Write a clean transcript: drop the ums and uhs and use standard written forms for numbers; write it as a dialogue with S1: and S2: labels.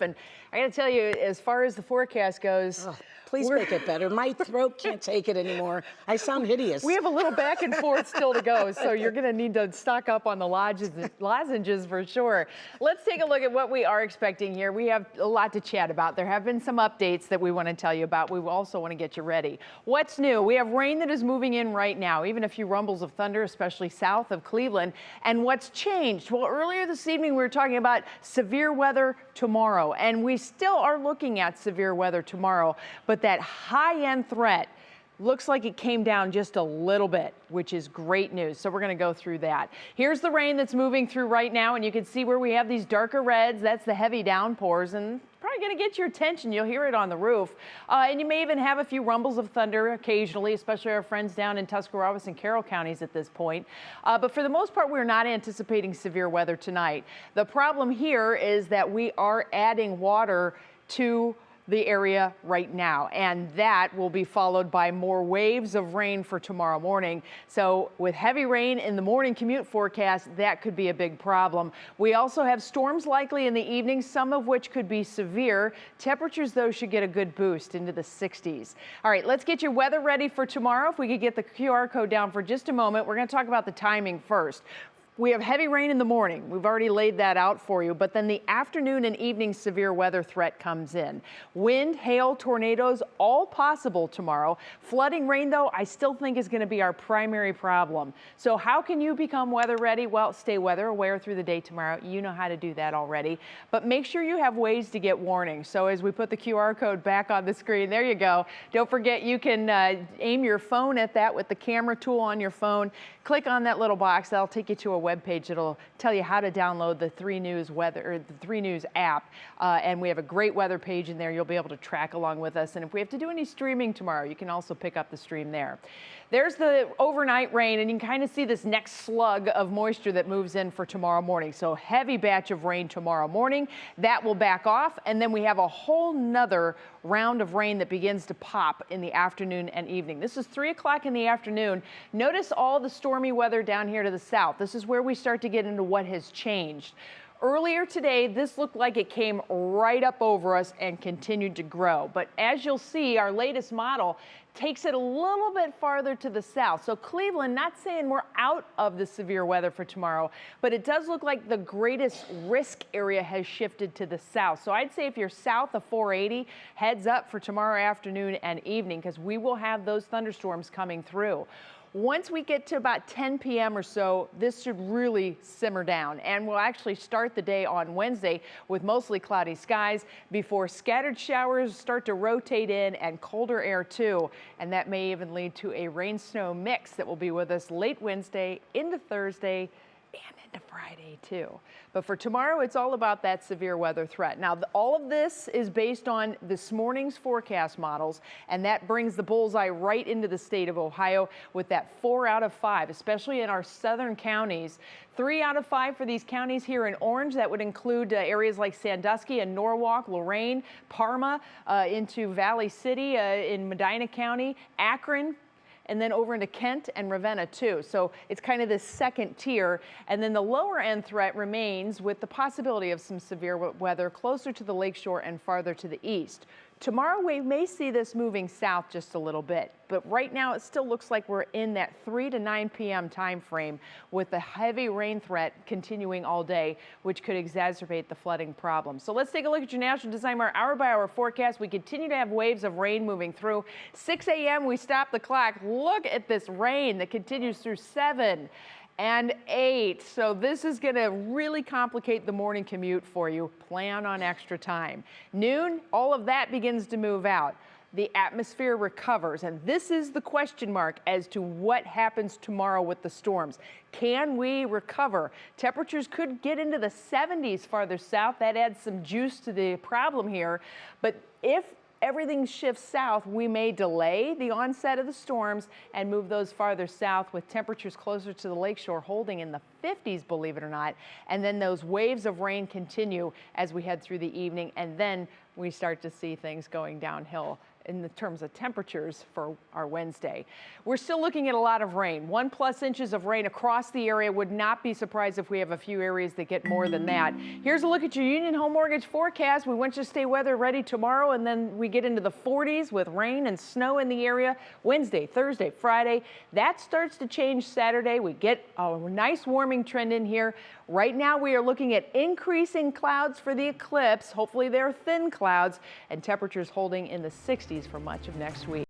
S1: And I got to tell you, as far as the forecast goes,
S2: please make it better. My throat can't take it anymore. I sound hideous.
S1: we have a little back and forth still to go, so you're going to need to stock up on the lozenges for sure. Let's take a look at what we are expecting here. We have a lot to chat about. There have been some updates that we want to tell you about. We also want to get you ready. What's new? We have rain that is moving in right now, even a few rumbles of thunder, especially south of Cleveland. And what's changed? Well, earlier this evening, we were talking about severe weather tomorrow, and we still are looking at severe weather tomorrow, but that high-end threat looks like it came down just a little bit, which is great news. So we're going to go through that. Here's the rain that's moving through right now, and you can see where we have these darker reds. That's the heavy downpours, and probably going to get your attention. You'll hear it on the roof, and you may even have a few rumbles of thunder occasionally, especially our friends down in Tuscarawas and Carroll counties at this point. But for the most part, we're not anticipating severe weather tonight. The problem here is that we are adding water to the area right now, and that will be followed by more waves of rain for tomorrow morning. So with heavy rain in the morning commute forecast, that could be a big problem. We also have storms likely in the evening, some of which could be severe. Temperatures, though, should get a good boost into the 60s. All right, let's get your weather ready for tomorrow. If we could get the QR code down for just a moment, we're going to talk about the timing first. We have heavy rain in the morning. We've already laid that out for you, but then the afternoon and evening severe weather threat comes in. Wind, hail, tornadoes, all possible tomorrow. Flooding rain, though, I still think is going to be our primary problem. So how can you become weather ready? Well, stay weather aware through the day tomorrow. You know how to do that already, but make sure you have ways to get warning. So as we put the QR code back on the screen, there you go. Don't forget you can aim your phone at that with the camera tool on your phone. Click on that little box. That'll take you to a web page that'll tell you how to download the 3 News weather, or the 3 News app, and we have a great weather page in there. You'll be able to track along with us, and if we have to do any streaming tomorrow, you can also pick up the stream there. There's the overnight rain, and you can kind of see this next slug of moisture that moves in for tomorrow morning. So heavy batch of rain tomorrow morning. That will back off, and then we have a whole nother round of rain that begins to pop in the afternoon and evening. This is 3 o'clock in the afternoon. Notice all the stormy weather down here to the south. This is where we start to get into what has changed. Earlier today, this looked like it came right up over us and continued to grow. But as you'll see, our latest model takes it a little bit farther to the south. So Cleveland, not saying we're out of the severe weather for tomorrow, but it does look like the greatest risk area has shifted to the south. So I'd say if you're south of 480, heads up for tomorrow afternoon and evening, because we will have those thunderstorms coming through. Once we get to about 10 p.m. or so, this should really simmer down, and we'll actually start the day on Wednesday with mostly cloudy skies before scattered showers start to rotate in and colder air too, and that may even lead to a rain-snow mix that will be with us late Wednesday into Thursday and into Friday too. But for tomorrow, it's all about that severe weather threat. Now, all of this is based on this morning's forecast models, and that brings the bullseye right into the state of Ohio with that 4 out of 5, especially in our southern counties. 3 out of 5 for these counties here in orange. That would include areas like Sandusky and Norwalk, Lorain, Parma, into Valley City in Medina County, Akron, and then over into Kent and Ravenna too. So it's kind of this second tier. And then the lower end threat remains with the possibility of some severe weather closer to the lakeshore and farther to the east. Tomorrow we may see this moving south just a little bit, but right now it still looks like we're in that 3 to 9 p.m. time frame with the heavy rain threat continuing all day, which could exacerbate the flooding problem. So let's take a look at your National Designer hour-by-hour forecast. We continue to have waves of rain moving through. 6 a.m. we stop the clock. Look at this rain that continues through 7 and 8. So this is going to really complicate the morning commute for you. Plan on extra time. Noon, all of that begins to move out. The atmosphere recovers, and this is the question mark as to what happens tomorrow with the storms. Can we recover? Temperatures could get into the 70s farther south. That adds some juice to the problem here. But if everything shifts south, we may delay the onset of the storms and move those farther south with temperatures closer to the lakeshore holding in the 50s, believe it or not. And then those waves of rain continue as we head through the evening, and then we start to see things going downhill in the terms of temperatures for our Wednesday. We're still looking at a lot of rain. 1+ inches of rain across the area. Would not be surprised if we have a few areas that get more than that. Here's a look at your Union Home Mortgage forecast. We want you to stay weather ready tomorrow, and then we get into the 40s with rain and snow in the area Wednesday, Thursday, Friday. That starts to change Saturday. We get a nice warming trend in here. Right now we are looking at increasing clouds for the eclipse. Hopefully they're thin clouds, and temperatures holding in the 60s for much of next week.